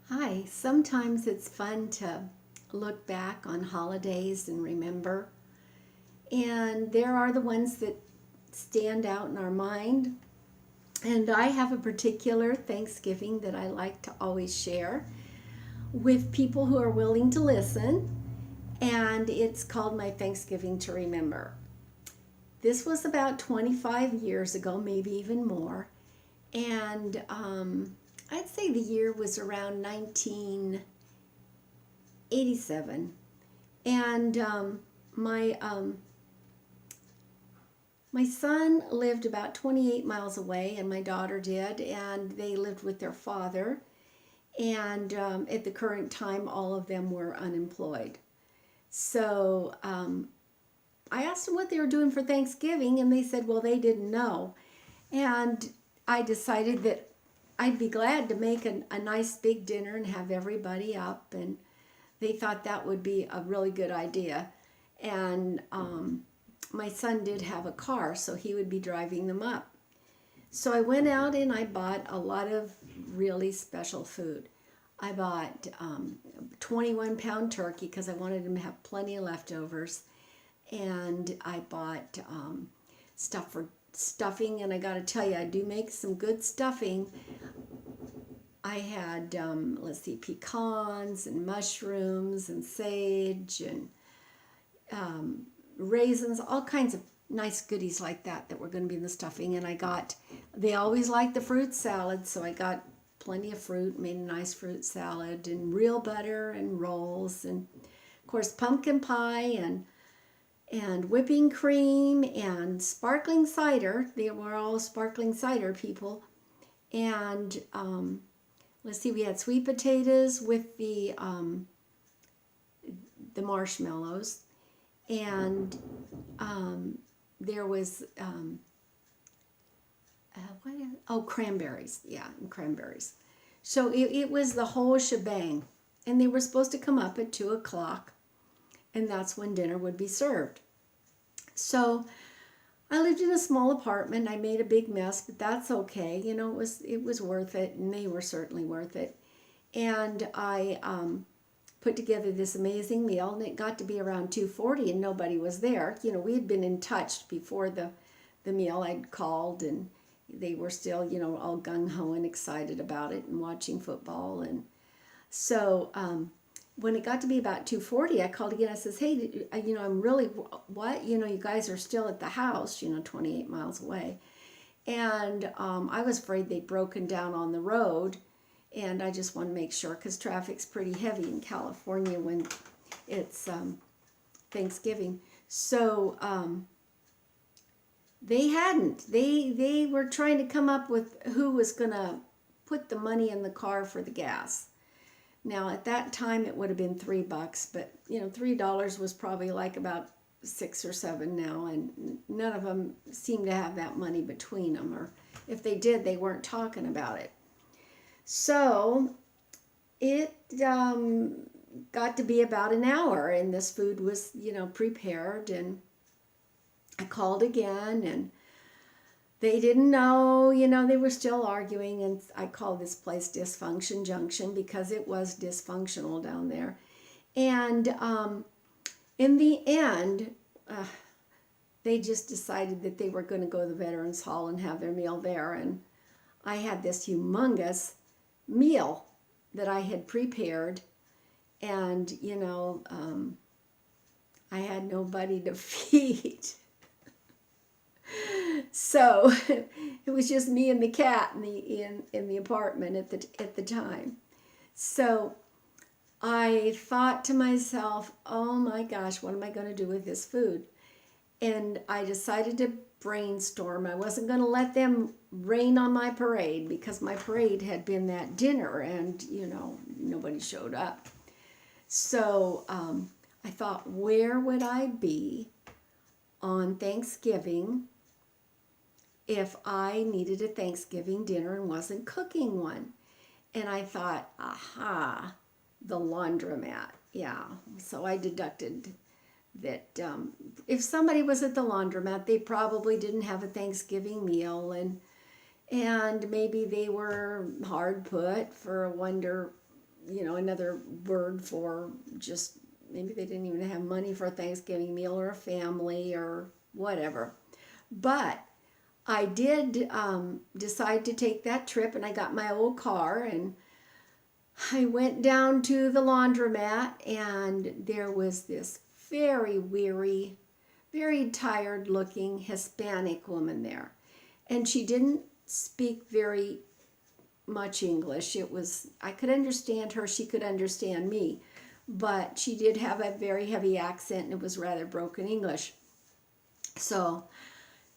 Hi, sometimes it's fun to look back on holidays and remember. And there are the ones that stand out in our mind. And I have a particular Thanksgiving that I like to always share with people who are willing to listen. And it's called my Thanksgiving to Remember. This was about 25 years ago, maybe even more. And I'd say the year was around 1987. And my my son lived about 28 miles away, and my daughter did, and they lived with their father. And at the current time, all of them were unemployed. So I asked them what they were doing for Thanksgiving, and they said, well, they didn't know. And I decided that I'd be glad to make a nice big dinner and have everybody up, and they thought that would be a really good idea. And my son did have a car, so he would be driving them up. So I went out and I bought a lot of really special food. I bought 21-pound turkey because I wanted him to have plenty of leftovers. And I bought stuff for stuffing, and I got to tell you, I do make some good stuffing. I had, let's see, pecans and mushrooms and sage and raisins, all kinds of nice goodies like that were going to be in the stuffing. And they always like the fruit salad, so I got plenty of fruit, made a nice fruit salad, and real butter and rolls, and of course pumpkin pie and whipping cream and sparkling cider. They were all sparkling cider people. And let's see, we had sweet potatoes with the marshmallows, and there was cranberries. Yeah, and cranberries. So it was the whole shebang, and they were supposed to come up at 2 o'clock, and that's when dinner would be served. So I lived in a small apartment. I made a big mess, but that's okay. You know, it was worth it, and they were certainly worth it. And I put together this amazing meal, and it got to be around 2:40, and nobody was there. You know, we had been in touch before the meal. I'd called, and they were still, you know, all gung-ho and excited about it and watching football. And so when it got to be about 2:40, I called again. I says, hey, you know, I'm really, what? You know, you guys are still at the house, you know, 28 miles away. And I was afraid they'd broken down on the road. And I just want to make sure, because traffic's pretty heavy in California when it's Thanksgiving. So they hadn't. They were trying to come up with who was going to put the money in the car for the gas. Now, at that time, it would have been $3, but, you know, $3 was probably like about 6 or 7 now, and none of them seemed to have that money between them, or if they did, they weren't talking about it. So it got to be about an hour, and this food was, you know, prepared, and I called again, and they didn't know, you know, they were still arguing, and I called this place Dysfunction Junction because it was dysfunctional down there. And in the end, they just decided that they were going to go to the Veterans Hall and have their meal there. And I had this humongous meal that I had prepared, and, you know, I had nobody to feed. So it was just me and the cat in the apartment at the time. So I thought to myself, oh my gosh, what am I going to do with this food? And I decided to brainstorm. I wasn't going to let them rain on my parade, because my parade had been that dinner, and, you know, nobody showed up. So I thought, where would I be on Thanksgiving if I needed a Thanksgiving dinner and wasn't cooking one? And I thought, aha, the laundromat. Yeah. So I deducted that if somebody was at the laundromat, they probably didn't have a Thanksgiving meal, and maybe they were hard put for a wonder another word for just maybe they didn't even have money for a Thanksgiving meal or a family or whatever. But I did decide to take that trip, and I got my old car and I went down to the laundromat, and there was this very weary, very tired looking Hispanic woman there. And she didn't speak very much English. I could understand her, she could understand me, but she did have a very heavy accent and it was rather broken English. So,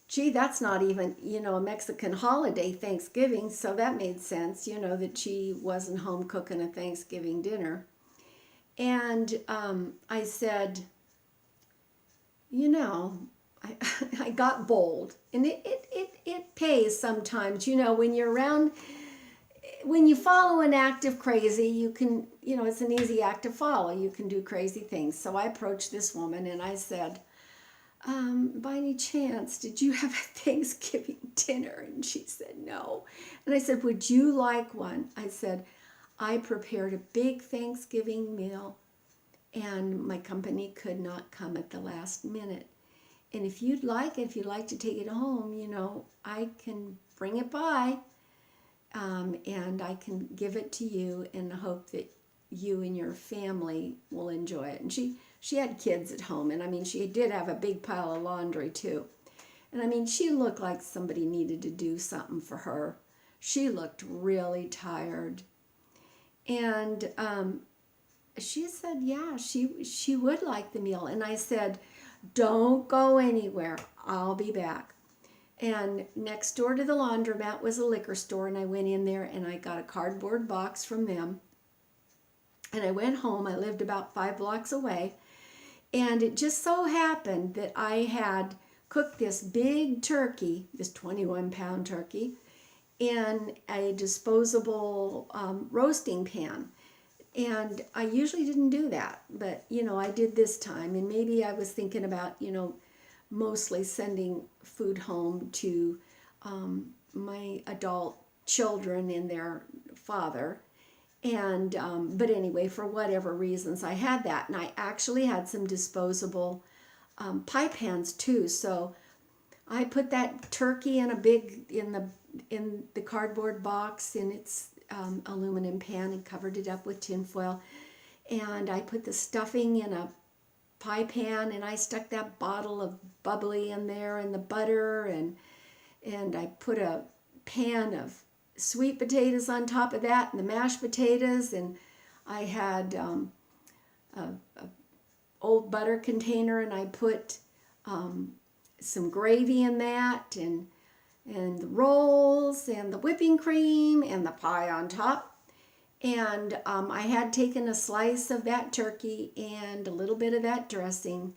gee, that's not even, a Mexican holiday, Thanksgiving, so that made sense, that she wasn't home cooking a Thanksgiving dinner. And I said, I, I got bold. And it pays sometimes, when you're around, when you follow an act of crazy, you can, it's an easy act to follow. You can do crazy things. So I approached this woman and I said, by any chance, did you have a Thanksgiving dinner? And she said, no. And I said, would you like one? I said, I prepared a big Thanksgiving meal and my company could not come at the last minute. And if you'd like to take it home, I can bring it by and I can give it to you in the hope that you and your family will enjoy it. And she had kids at home, and she did have a big pile of laundry too. And she looked like somebody needed to do something for her. She looked really tired. And she said, yeah, she would like the meal. And I said, don't go anywhere. I'll be back. And next door to the laundromat was a liquor store, and I went in there and I got a cardboard box from them. And I went home. I lived about 5 blocks away. And it just so happened that I had cooked this big turkey, this 21-pound turkey, in a disposable roasting pan. And I usually didn't do that, but, I did this time. And maybe I was thinking about, mostly sending food home to my adult children and their father. And but anyway, for whatever reasons, I had that, and I actually had some disposable pie pans too. So I put that turkey in in the cardboard box in its aluminum pan and covered it up with tin foil. And I put the stuffing in a pie pan, and I stuck that bottle of bubbly in there and the butter, and I put a pan of sweet potatoes on top of that and the mashed potatoes, and I had a old butter container, and I put some gravy in that, and the rolls and the whipping cream and the pie on top. And I had taken a slice of that turkey and a little bit of that dressing,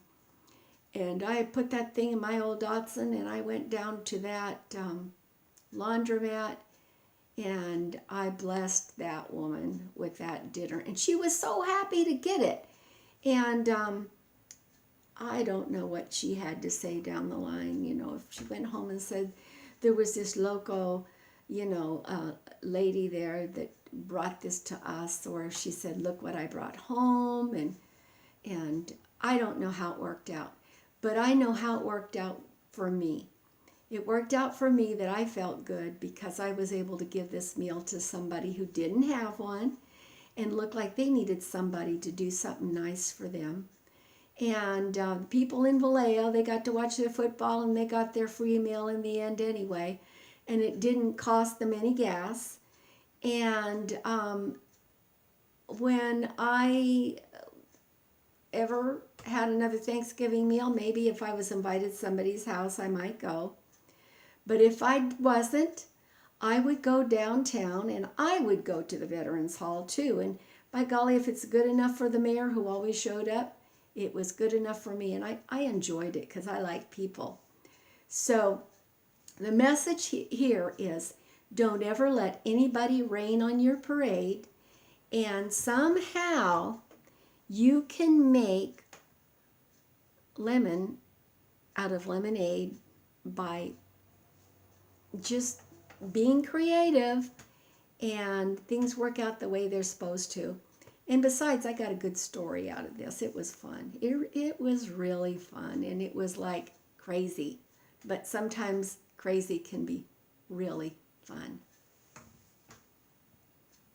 and I put that thing in my old Datsun, and I went down to that laundromat, and I blessed that woman with that dinner. And she was so happy to get it. And I don't know what she had to say down the line. If she went home and said there was this local, lady there that brought this to us, or she said, look what I brought home. And I don't know how it worked out. But I know how it worked out for me. It worked out for me that I felt good because I was able to give this meal to somebody who didn't have one and looked like they needed somebody to do something nice for them. And people in Vallejo, they got to watch their football and they got their free meal in the end anyway. And it didn't cost them any gas. And when I ever had another Thanksgiving meal, maybe if I was invited to somebody's house, I might go. But if I wasn't, I would go downtown and I would go to the Veterans Hall too. And by golly, if it's good enough for the mayor who always showed up, it was good enough for me. And I enjoyed it because I like people. So the message here is, don't ever let anybody rain on your parade. And somehow you can make lemon out of lemonade by just being creative, and things work out the way they're supposed to. And besides, I got a good story out of this. It was fun. It was really fun, and it was like crazy. But sometimes crazy can be really fun.